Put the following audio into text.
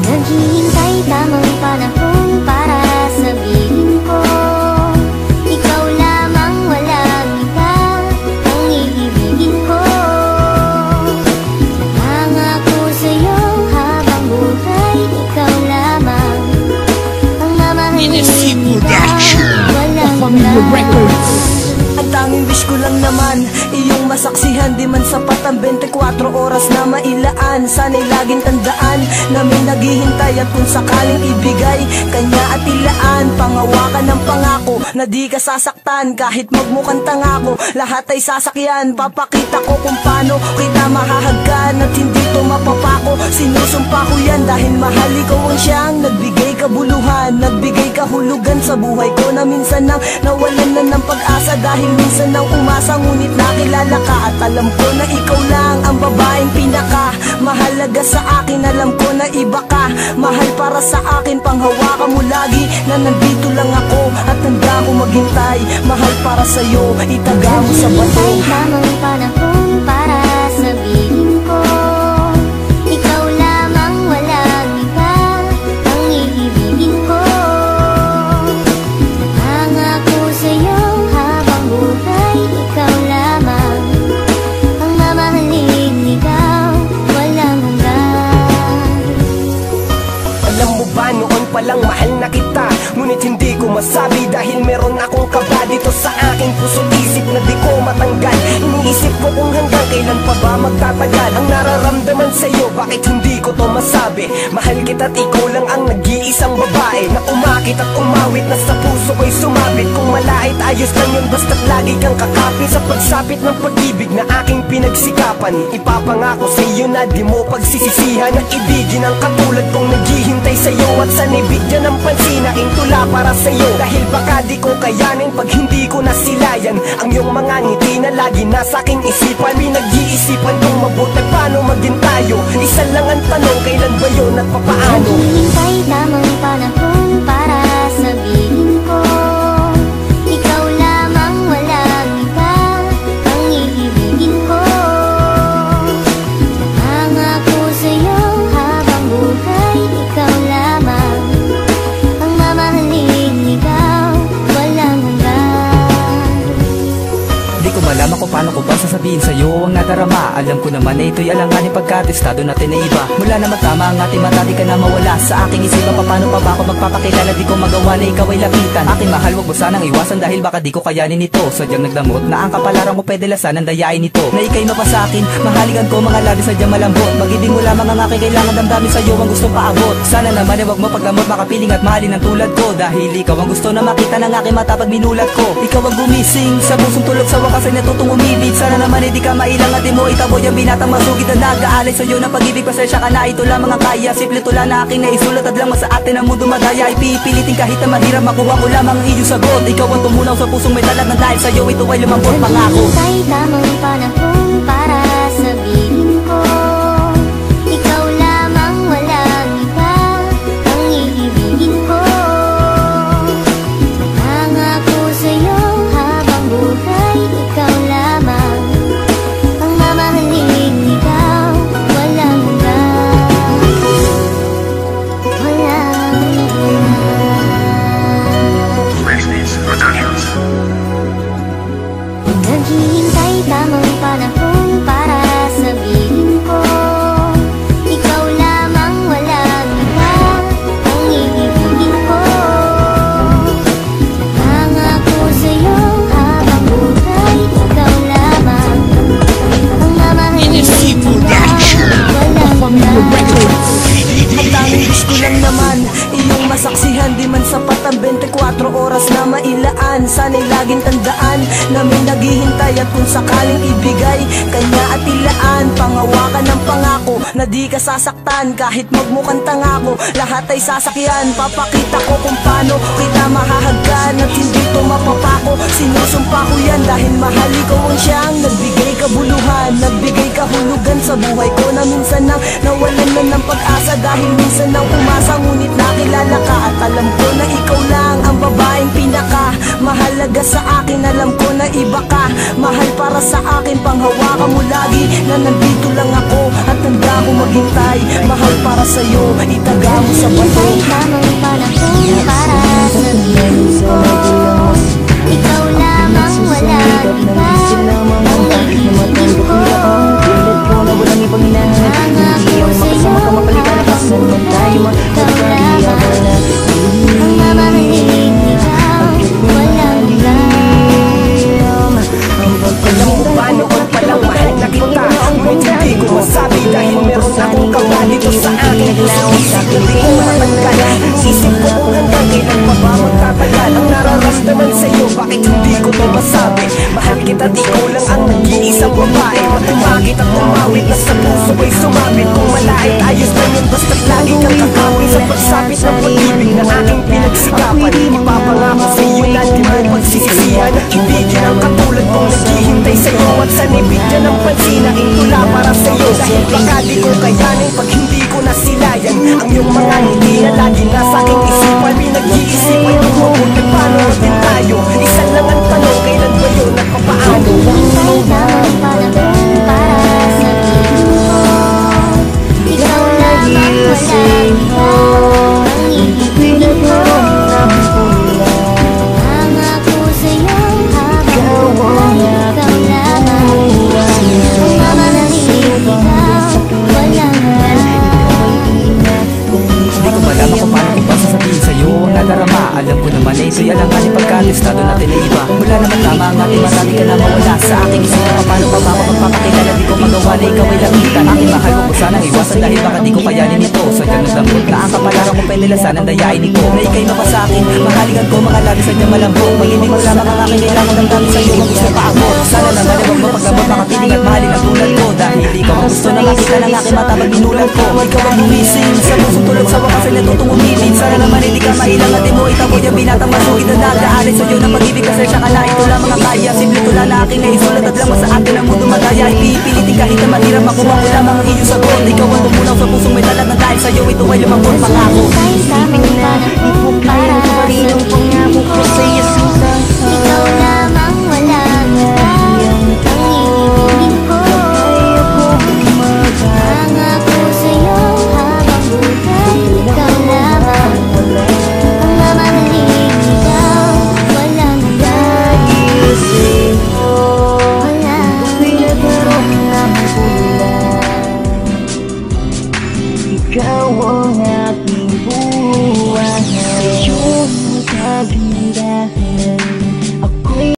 Naghihintay tamang panahon para sabihin ko, ikaw lamang, walang iba ang iibigin ko. Nangako sa'yo habang buhay, ikaw lamang ang mamahalin, walang iba. Ang tanging wish ko lang naman, iyong masaksihan. Di man sapat ang 24 oras na mailaan. Sana'y laging tandaan na may naghihintay, at kung sakaling ibigay kanya at ilaan, pangawakan ng pangako na di ka sasaktan. Kahit magmukhang tangako, lahat ay sasakyan. Papakita ko kung paano kita mahahagkan at hindi to mapapako. Sinusumpa ko yan dahil mahal ikaw ang siyang nagbigay kabuluhan, nagbigay kahulugan sa buhay ko, na minsan nang nawalan na ng pag-asa. Dahil minsan nang umasa, ngunit nakilala ka, at alam ko na ikaw lang ang babaeng pinaka mahalaga sa akin. Alam ko na iba ka, mahal para sa akin. Panghawakan mo lagi na nandito lang ako, at handa ko maghintay. Mahal para sa'yo, itaga mo sa bato. Naghihintay tamang panahon para sabihin ko, ikaw lamang, walang iba ang iibigin ko. Nangako sa'yo habang buhay, ikaw lamang ang mamahalin, ikaw walang hanggan. Alam mo ba, noon palang mahal na kita, ngunit hindi ko masabi dahil meron akong kaba dito sa aking puso't isip na di ko matanggal. Iniisip ko kung hanggang kailan pa ba magtatagal ang nararamdaman sa'yo, bakit hindi ko to masabi. Mahal kita't ikaw lang ang nag-iisang babae na umakit at umawit, na sa puso ko'y sumabit. Kung malait, ayos lang yun, basta't lagi kang kakapit sa pagsapit ng pag-ibig na aking pinagsikapan. Ipapangako sa'yo na di mo pagsisisihan na ibigin ang katulad kong naghihintay sa'yo, at sanibigyan ng pansin aking tula para sa'yo. Dahil baka di ko kayanin pag hindi ko nasilayan ang iyong mga ngiti na lagi nasa aking isipan. Pinag-iisipan kong mabuti paano maging tayo. Isa lang ang tanong, kailan ba yun at papaano? Naghihintay tamang panahon para sabihin ko, ikaw lamang, walang iba ang iibigin ko. Nangako sa'yo habang buhay, ikaw lamang ang mamahalin, ikaw walang hanggan. Di ko malaman kung paano ko ba sasabihin sa'yo ang nadarama. Alam ko naman na ito'y alanganin pagkatestado natin na iba. Mula na magtama ang ating mata, di ka na mawala sa aking isipan. Paano pa ba ako magpapakilala, di ko magawa na ikaw ay lapitan. Aking mahal, wag mo sanang iwasan dahil baka di ko kayanin ito. Sadyang nagdamot na ang kapalaran mo, pwede lasan ang dayain nito. Na ika'y mapa sa akin, mahaligan ko mga labi sadyang malambot. Mag-ibig mo lamang ang aking kailangan, damdamin sa'yo ang gustong paabot. Sana naman ay wag mo pagdamot, makapiling at mahalin ang tulad ko. Dahil ikaw ang gusto na makita ng aking mata pag minulat ko. Ikaw ang gumising sa pusong tulog, sa wakas ay natutong umibig. Sana naman ay di ka mailang at di mo itaboy ang binatang masugid na nag-aalay sa'yo ng pag-ibig. Pasensya ka na, ito lamang ang kaya. Simple tula na aking naisulat, at lang sa atin ang mundo madaya. Ipipilitin kahit na mahirap, makuha ko lamang ang iyong sagot. Ikaw ang tumunaw sa pusong may talag, na dahil sa'yo ito ay lumambot, pangako. Naghihintay tamang panahon para sabihin ko, ikaw lamang, walang iba ang iibigin ko. Nangako sa'yo habang buhay, ikaw lamang ang mamahalin, ikaw walang hanggan, walang hanggan. Naghihintay tamang panahon para sabihin ko, ikaw lamang, walang iba ang iibigin ko. Nangako sa'yo habang buhay, ikaw lamang ang mamahalin, walang hanggan. Ang tanging wish ko lang naman, iyong masaksihan. Di man sapat ang 24 oras na mailaan. Sana'y laging tandaan na may naghihintay, at kung sakaling ibigay kanya at ilaan, pangawakan ng pangako na di ka sasaktan. Kahit magmukhang tangako, lahat ay sasakyan. Papakita ko kung paano kita mahahagkan, at hindi to mapapako. Sinusumpa ko yan dahil mahal ikaw ang siyang nagbigay kabuluhan, nagbigay kahulugan sa buhay ko, na minsan nang nawalan na ng pag-asa. Dahil minsan nang umasa, ngunit nakilala ka, at alam ko na ikaw lang mahalaga sa akin. Alam ko na iba ka, mahal para sa akin. Panghawakan mo lagi na nandito lang ako at handa ko maghintay. Mahal para sa'yo, itaga mo sa bato. Hintay tamang panahon para sabihin ko, ikaw lamang, walang iba ang ibigin ko. Nangako sa'yo habang buhay, ikaw lamang ang mamahalin, ikaw walang iba. Alam mo ba noon palang mahal na kita, ngunit hindi ko masabi dahil meron akong kaba dito sa akin. Isip ko di ko matanggal, isip ko kung hanggang kailan pa ba magtatagal ang nararamdaman sa'yo, bakit hindi ko to masabi? Mahal kita, di ko lang ang nag-iisang babae. Tumakit at tumawit na sa puso ay sumabit. Kung malait ayos lang yun, basta't lagi kang kakapit sa pagsapit ng pag-ibig na aking pinagsikapan. Ipapangako sa'yo na di mo pagsisisihan, ibigin ang katulad kong naghihintay sa'yo at sanibigyan ng pansin aking tula para sa'yo. Dahil baka di ko kayanin pag hindi ko nasilayan ang iyong mga ngiti na lagi nasa aking isipan. Pinag-iisipan kung mabuti paano din tayo. Isa lang ang tanong, kailan ba yun at papaano? Hintay tamang panahon para sabihin ko, ikaw lamang, walang iba ang ibigin ko. Nangako sa'yo habang buhay, ikaw lamang ang mamahalin, ikaw walang iba. Di ko malaman kung paano ko pa sasabihin sa'yo ang nadarama. Alam ko naman na ito'y alangan yung pagkalistado natin na iba. Wala naman tama ang ating mata, di ka na mawala sa aking isipan. Paano pa ba ako magpapakilala, di ko magawa na ikaw ay langitan. Aking mahal ko sanang iwasan dahil baka di ko kayanin ito. Sa ganun lambot na ang kapalaran ko pinilasan ang dayain ito. Na ika'y mapa sa akin, mahaligan ko mga labi sa diyang malambot. Pag-ibig mo lamang ang aking kailangan ng dami sa'yo ang gusto pa ako. Sana naman ay wag mapaglamot makapiling at mahalin ang tulad ko. Dahil ikaw ang gusto na makita ng aking mata pag binulan ko. Ikaw ang lumising sa puso tulad sa wakas ay natutong umibig. Sana naman hindi ka mailang at mo itaboy ang binatang masugid na nag-aalit sa'yo ng pag-ibig. Kasi siya ka na ito lamang ang kaya. Simple tula na aking naisulat at lamang sa atin ang mundo madaya. Ipipilitin kahit na mahirap makuha ko lamang ang iyong sagot. Ikaw ang tumunaw sa pusong may talat na dahil sa'yo ito ay lumangkot pangako. Hintay tamang panahon para sabihin ko, ikaw lamang, walang iba ang ibigin ko. Nangako sa'yo habang buhay, ikaw lamang ang mamahalin, ikaw walang iba. Ikaw ang aking buhay, iyong kagandahan.